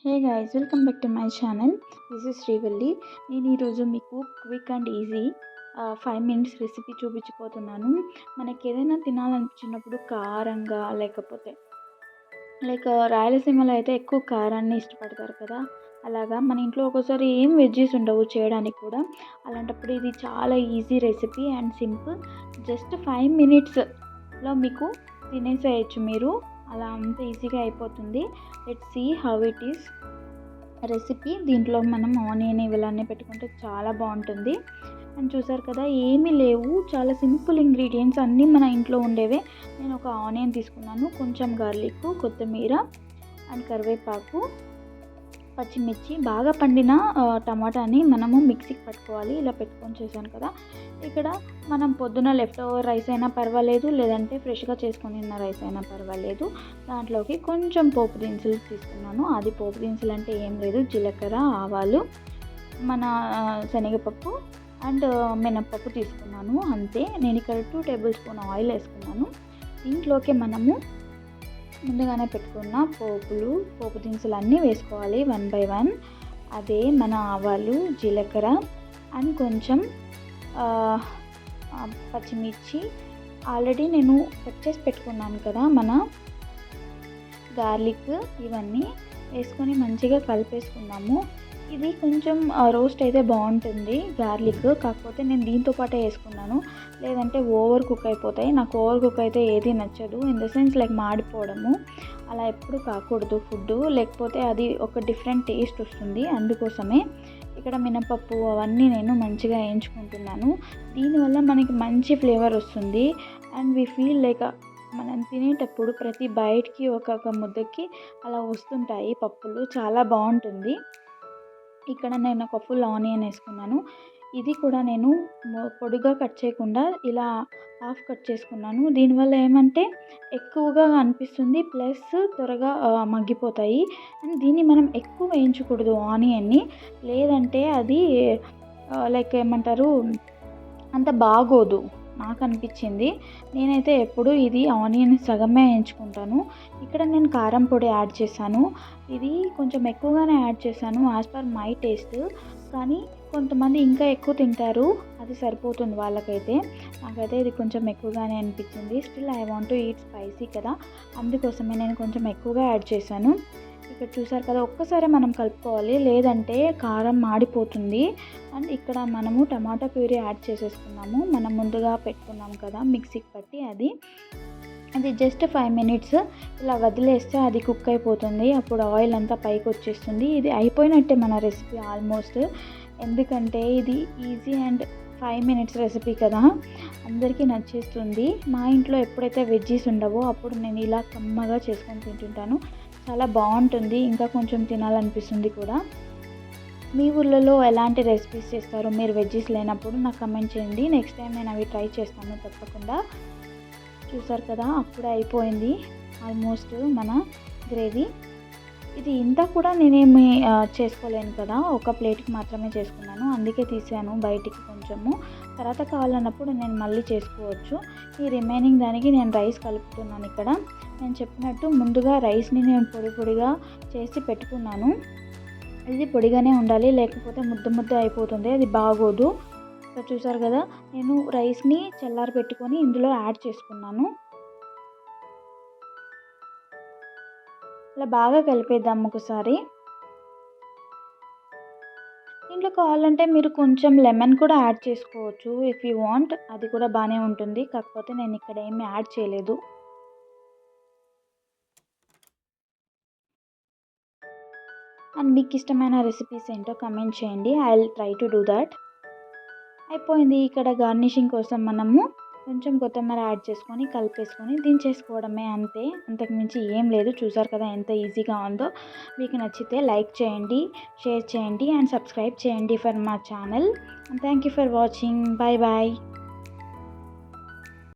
Hey guys, welcome back to my channel. This is Srivalli. నేను ఈరోజు మీకు quick and easy 5 minutes recipe చూపించిపోతున్నాను. మనకి ఏదైనా తినాలనిపించినప్పుడు కారంగా లేకపోతే రాయలసీమలో అయితే ఎక్కువ కారాన్ని ఇష్టపడతారు కదా. అలాగా మన ఇంట్లో ఒక్కోసారి ఏం వెజ్జెస్ ఉండవు చేయడానికి కూడా. అలాంటప్పుడు ఇది చాలా easy recipe and simple. Just 5 మినిట్స్లో మీకు తినేసేయచ్చు మీరు. అలా అంత ఈజీగా అయిపోతుంది. Let's see how it is recipe. దీంట్లో మనం ఆనియన్ ఇవన్నీ పెట్టుకుంటే చాలా బాగుంటుంది. అండ్ చూసారు కదా, ఏమీ లేవు, చాలా సింపుల్ ఇంగ్రీడియంట్స్, అన్నీ మన ఇంట్లో ఉండేవే. నేను ఒక ఆనియన్ తీసుకున్నాను, కొంచెం గార్లిక్, కొత్తిమీర అండ్ కరివేపాకు, పచ్చిమిర్చి, బాగా పండిన టమాటాని మనము మిక్సీకి పట్టుకోవాలి. ఇలా పెట్టుకొని చేశాను కదా. ఇక్కడ మనం పొద్దున లెఫ్ట్ ఓవర్ రైస్ అయినా పర్వాలేదు, లేదంటే ఫ్రెష్గా చేసుకొని ఉన్న రైస్ అయినా పర్వాలేదు. దాంట్లోకి కొంచెం పోపు దినుసులు తీసుకున్నాను. అది పోపు దినుసులు అంటే ఏం లేదు, జీలకర్ర, ఆవాలు, మన శనగపప్పు అండ్ మినప్పప్పు తీసుకున్నాను, అంతే. నేను ఇక్కడ 2 టేబుల్ స్పూన్ ఆయిల్ వేసుకున్నాను. దీంట్లోకి మనము ముందుగానే పెట్టుకున్న పోపు దినుసులు అన్నీ వేసుకోవాలి 1 by 1. అదే మన ఆవాలు, జీలకర్ర అండ్ కొంచెం పచ్చిమిర్చి. ఆల్రెడీ నేను కట్ చేసి పెట్టుకున్నాను కదా మన గార్లిక్, ఇవన్నీ వేసుకొని మంచిగా కలిపేసుకున్నాము. ఇది కొంచెం రోస్ట్ అయితే బాగుంటుంది గార్లిక్, కాకపోతే నేను దీంతో పాటే వేసుకున్నాను, లేదంటే ఓవర్ కుక్ అయిపోతాయి. నాకు ఓవర్ కుక్ అయితే ఏది నచ్చదు, ఇన్ ద సెన్స్ మాడిపోవడము అలా ఎప్పుడు కాకూడదు ఫుడ్, లేకపోతే అది ఒక డిఫరెంట్ టేస్ట్ వస్తుంది. అందుకోసమే ఇక్కడ మినపప్పు అవన్నీ నేను మంచిగా వేయించుకుంటున్నాను. దీనివల్ల మనకి మంచి ఫ్లేవర్ వస్తుంది. అండ్ వి ఫీల్ మనం తినేటప్పుడు ప్రతి బైట్కి ఒక్కొక్క ముద్దకి అలా వస్తుంటాయి పప్పులు, చాలా బాగుంటుంది. ఇక్కడ నేను ఒక ఫుల్ ఆనియన్ వేసుకున్నాను. ఇది కూడా నేను పొడిగా కట్ చేయకుండా ఇలా హాఫ్ కట్ చేసుకున్నాను. దీనివల్ల ఏమంటే ఎక్కువగా అనిపిస్తుంది, ప్లస్ త్వరగా మగ్గిపోతాయి. అండ్ దీన్ని మనం ఎక్కువ వేయించకూడదు ఆనియన్ని, లేదంటే అది ఏమంటారు, అంత బాగోదు నాకు అనిపించింది. నేనైతే ఎప్పుడు ఇది ఆనియన్ సగమే వేయించుకుంటాను. ఇక్కడ నేను కారం పొడి యాడ్ చేశాను. ఇది కొంచెం ఎక్కువగానే యాడ్ చేశాను యాజ్ పర్ మై టేస్ట్, కానీ కొంతమంది ఇంకా ఎక్కువ తింటారు, అది సరిపోతుంది వాళ్ళకైతే. నాకైతే ఇది కొంచెం ఎక్కువగానే అనిపించింది. Still I want to eat spicy కదా, అందుకోసమే నేను కొంచెం ఎక్కువగా యాడ్ చేశాను. ఇక్కడ చూసారు కదా, ఒక్కసారి మనం కలుపుకోవాలి, లేదంటే కారం మాడిపోతుంది. అండ్ ఇక్కడ మనము టమాటా ప్యూరీ యాడ్ చేసేసుకున్నాము, మనం ముందుగా పెట్టుకున్నాం కదా మిక్సీకి పట్టి. అది జస్ట్ 5 మినిట్స్ ఇలా వదిలేస్తే అది కుక్ అయిపోతుంది. అప్పుడు ఆయిల్ అంతా పైకి వచ్చేస్తుంది. ఇది అయిపోయినట్టే మన రెసిపీ ఆల్మోస్ట్. ఎందుకంటే ఇది ఈజీ అండ్ 5 మినిట్స్ రెసిపీ కదా, అందరికీ నచ్చేస్తుంది. మా ఇంట్లో ఎప్పుడైతే వెజ్జీస్ ఉండవో అప్పుడు నేను ఇలా కమ్మగా చేసుకొని తింటుంటాను, చాలా బాగుంటుంది. ఇంకా కొంచెం తినాలనిపిస్తుంది కూడా. మీ ఊళ్ళలో ఎలాంటి రెసిపీస్ చేస్తారు మీరు వెజ్జీస్ లేనప్పుడు నాకు కమెంట్ చేయండి. నెక్స్ట్ టైం నేను అవి ట్రై చేస్తాను తప్పకుండా. చూసారు కదా, అప్పుడే అయిపోయింది ఆల్మోస్ట్ మన గ్రేవీ. ఇది ఇంత కూడా నేనేమి చేసుకోలేను కదా, ఒక ప్లేట్కి మాత్రమే చేసుకున్నాను, అందుకే తీసాను బయటికి కొంచెము. తర్వాత కావాలన్నప్పుడు నేను మళ్ళీ చేసుకోవచ్చు. ఈ రిమైనింగ్ దానికి నేను రైస్ కలుపుతున్నాను. ఇక్కడ నేను చెప్పినట్టు ముందుగా రైస్ని నేను పొడిగా చేసి పెట్టుకున్నాను. ఇది పొడిగానే ఉండాలి, లేకపోతే ముద్ద అయిపోతుంది, అది బాగోదు. ఇక్కడ చూసారు కదా, నేను రైస్ని చల్లారి పెట్టుకొని ఇందులో యాడ్ చేసుకున్నాను. ఇలా బాగా కలిపేద్దాం ఒకసారి. దీంట్లో కావాలంటే మీరు కొంచెం లెమన్ కూడా యాడ్ చేసుకోవచ్చు ఇఫ్ యూ వాంట్, అది కూడా బాగానే ఉంటుంది. కాకపోతే నేను ఇక్కడ ఏమీ యాడ్ చేయలేదు. అండ్ మీకు ఇష్టమైన రెసిపీస్ ఏంటో కమెంట్ చేయండి, I will try to do that. అయిపోయింది. ఇక్కడ గార్నిషింగ్ కోసం మనము కొంచెం కొత్తిమీర యాడ్ చేసుకొని కలిపేసుకొని దించేసుకోవడమే, అంతే. అంతకుమించి ఏం లేదు. చూసారు కదా ఎంత ఈజీగా ఉందో. మీకు నచ్చితే లైక్ చేయండి, షేర్ చేయండి అండ్ సబ్స్క్రైబ్ చేయండి for my channel. Thank you for watching. Bye bye.